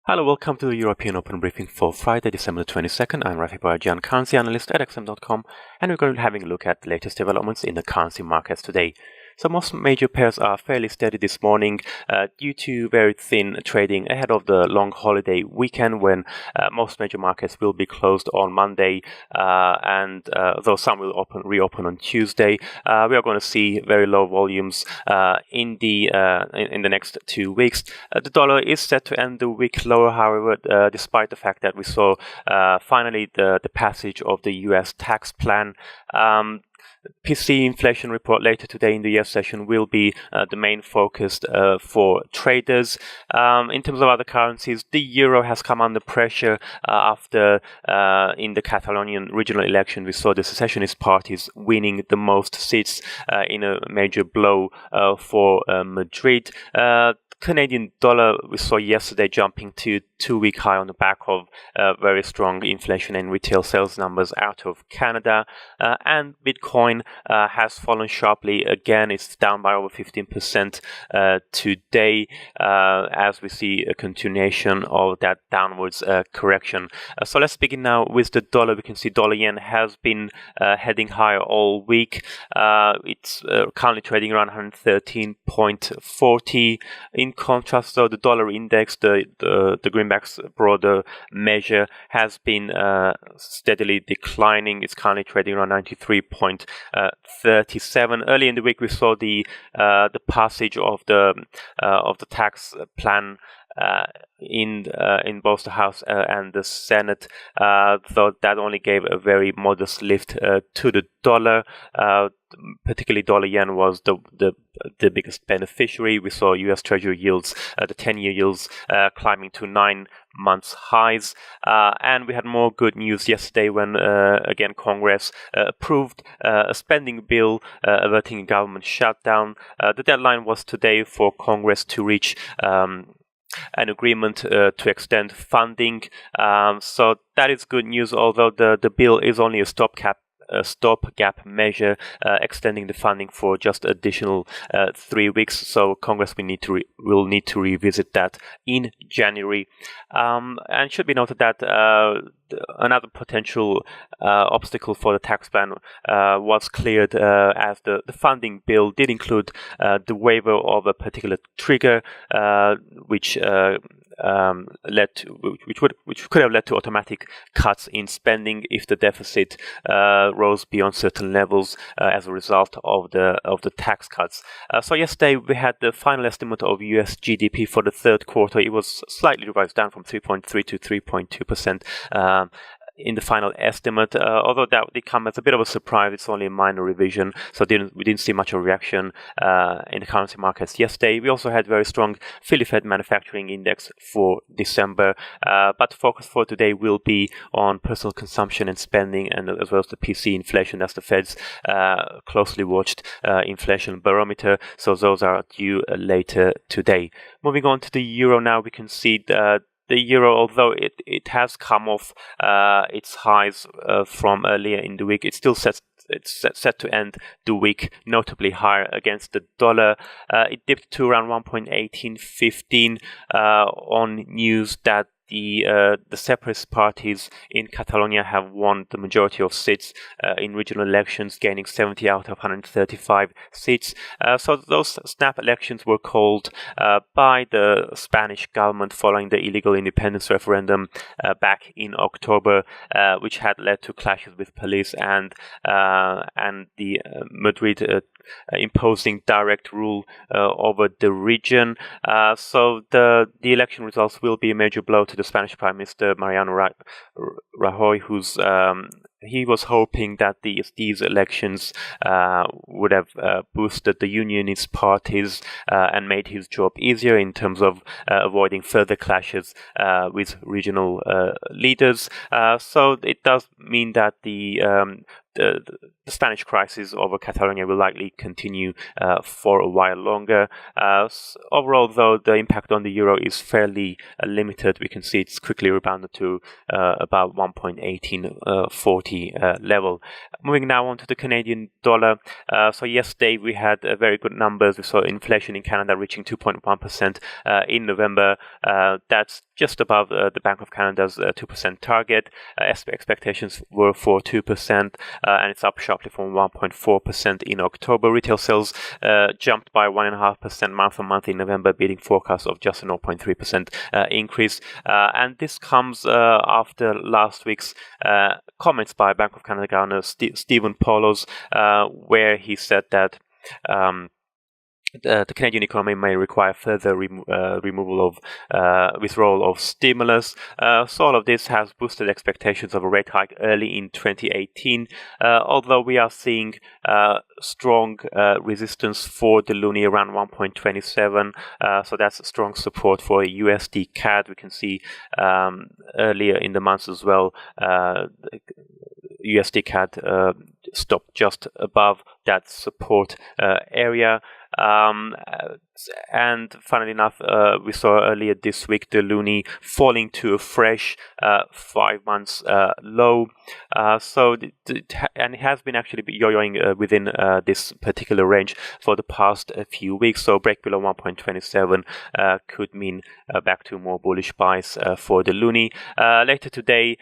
Hello, welcome to the European Open Briefing for Friday, December 22nd. I'm Rafi Barajan, currency analyst at XM.com, and we're going to be having a look at the latest developments in the currency markets today. So most major pairs are fairly steady this morning due to very thin trading ahead of the long holiday weekend when most major markets will be closed on Monday and though some will reopen on Tuesday. We are going to see very low volumes in the next 2 weeks. The dollar is set to end the week lower, however, despite the fact that we saw finally the passage of the US tax plan. PC inflation report later today in the US session will be the main focus for traders. In terms of other currencies, the euro has come under pressure after in the Catalonian regional election we saw the secessionist parties winning the most seats in a major blow for Madrid. Canadian dollar we saw yesterday jumping to 2-week high on the back of very strong inflation and retail sales numbers out of Canada, and Bitcoin has fallen sharply again. It's down by over 15% today as we see a continuation of that downwards correction. So let's begin now with the dollar. We can see dollar yen has been heading higher all week. It's currently trading around 113.40. In contrast, though, the dollar index, the greenback's broader measure, has been steadily declining. It's currently trading around 93.37. Early in the week, we saw the passage of the tax plan in both the House and the Senate, though that only gave a very modest lift to the dollar. Particularly dollar yen was the biggest beneficiary. We saw US Treasury yields, the 10-year yields, climbing to 9 months highs, and we had more good news yesterday when again Congress approved a spending bill averting a government shutdown. The deadline was today for Congress to reach an agreement to extend funding. So that is good news, although the bill is only a stopgap measure, extending the funding for just additional 3 weeks. So Congress will need to revisit that in January. And it should be noted that another potential obstacle for the tax plan was cleared as the funding bill did include the waiver of a particular trigger, which could have led to automatic cuts in spending if the deficit rose beyond certain levels as a result of the tax cuts. So yesterday we had the final estimate of US GDP for the third quarter. It was slightly revised down from 3.3 to 3.2%. In the final estimate, although that did come as a bit of a surprise. It's only a minor revision, so we didn't see much of a reaction in the currency markets yesterday. We also had very strong Philly Fed manufacturing index for December, but the focus for today will be on personal consumption and spending, and as well as the PC inflation. That's the Fed's closely watched inflation barometer, so those are due later today. Moving on to the euro now, we can see the euro, although it has come off its highs from earlier in the week, it's set to end the week notably higher against the dollar. It dipped to around 1.1815 on news that the separatist parties in Catalonia have won the majority of seats in regional elections, gaining 70 out of 135 seats. So those snap elections were called by the Spanish government following the illegal independence referendum back in October, which had led to clashes with police and the Madrid imposing direct rule over the region. So the election results will be a major blow to the Spanish Prime Minister Mariano Rajoy, who's he was hoping that these elections would have boosted the unionist parties and made his job easier in terms of avoiding further clashes with regional leaders. So it does mean that the Spanish crisis over Catalonia will likely continue for a while longer. Overall, though, the impact on the euro is fairly limited. We can see it's quickly rebounded to about 1.1840 level. Moving now on to the Canadian dollar. So yesterday we had very good numbers. We saw inflation in Canada reaching 2.1% in November. That's just above the Bank of Canada's 2% target. Expectations were for 2%, and it's up sharply from 1.4% in October. Retail sales jumped by 1.5% month on month in November, beating forecasts of just a 0.3% increase. And this comes after last week's comments by Bank of Canada Governor Stephen Poloz, where he said that the Canadian economy may require further withdrawal of stimulus. So all of this has boosted expectations of a rate hike early in 2018, although we are seeing strong resistance for the loonie around 1.27. So that's strong support for a USD CAD. We can see earlier in the months as well, USD CAD stopped just above that support area. And funnily enough, we saw earlier this week the loonie falling to a fresh 5 months low. And it has been actually yo-yoing within this particular range for the past few weeks. So break below 1.27 could mean back to more bullish buys for the loonie. Later today,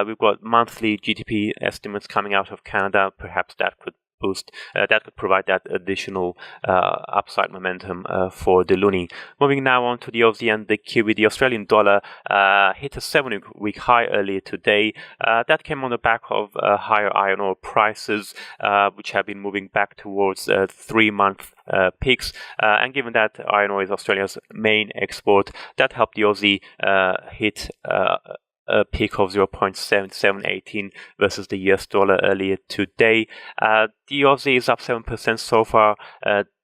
we've got monthly GDP estimates coming out of Canada. Perhaps that could provide that additional upside momentum for the loonie. Moving now on to the Aussie and the Kiwi. The Australian dollar hit a 7-week high earlier today. That came on the back of higher iron ore prices, which have been moving back towards 3-month peaks. And given that iron ore is Australia's main export, that helped the Aussie hit a peak of 0.7718 versus the US dollar earlier today. The Aussie is up 7% so far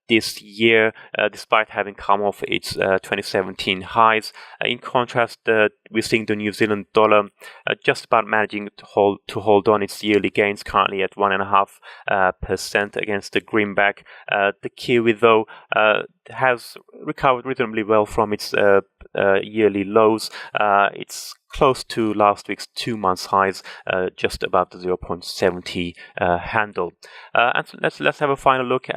this year, despite having come off its 2017 highs. In contrast, we're seeing the New Zealand dollar just about managing to hold on its yearly gains, currently at 1.5% against the greenback. The Kiwi, though, has recovered reasonably well from its yearly lows. It's close to last week's 2 months highs, just above the 0.70 handle. And so let's have a final look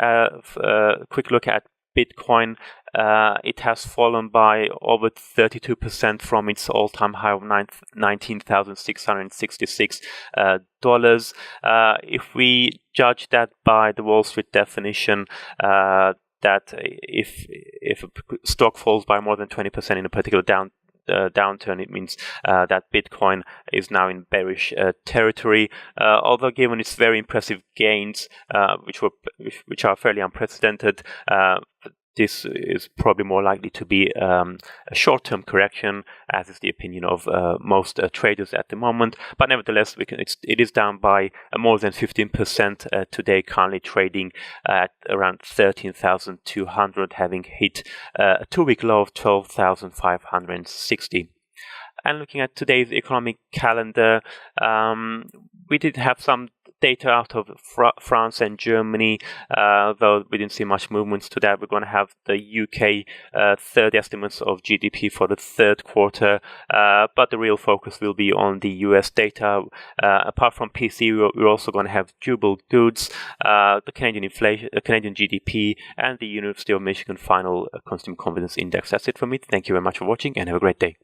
quick look at Bitcoin. It has fallen by over 32% from its all-time high of $19,666. If we judge that by the Wall Street definition, that if a stock falls by more than 20% in a particular downturn, it means that Bitcoin is now in bearish territory. Although given its very impressive gains, which are fairly unprecedented, this is probably more likely to be a short-term correction, as is the opinion of most traders at the moment. But nevertheless, it is down by more than 15% today, currently trading at around 13,200, having hit a 2-week low of 12,560. And looking at today's economic calendar, we did have some data out of France and Germany, though we didn't see much movements to that. We're going to have the UK third estimates of GDP for the third quarter, but the real focus will be on the US data. Apart from PC, we're also going to have durable goods, the Canadian inflation, Canadian GDP, and the University of Michigan final consumer confidence index. That's it from me. Thank you very much for watching, and have a great day.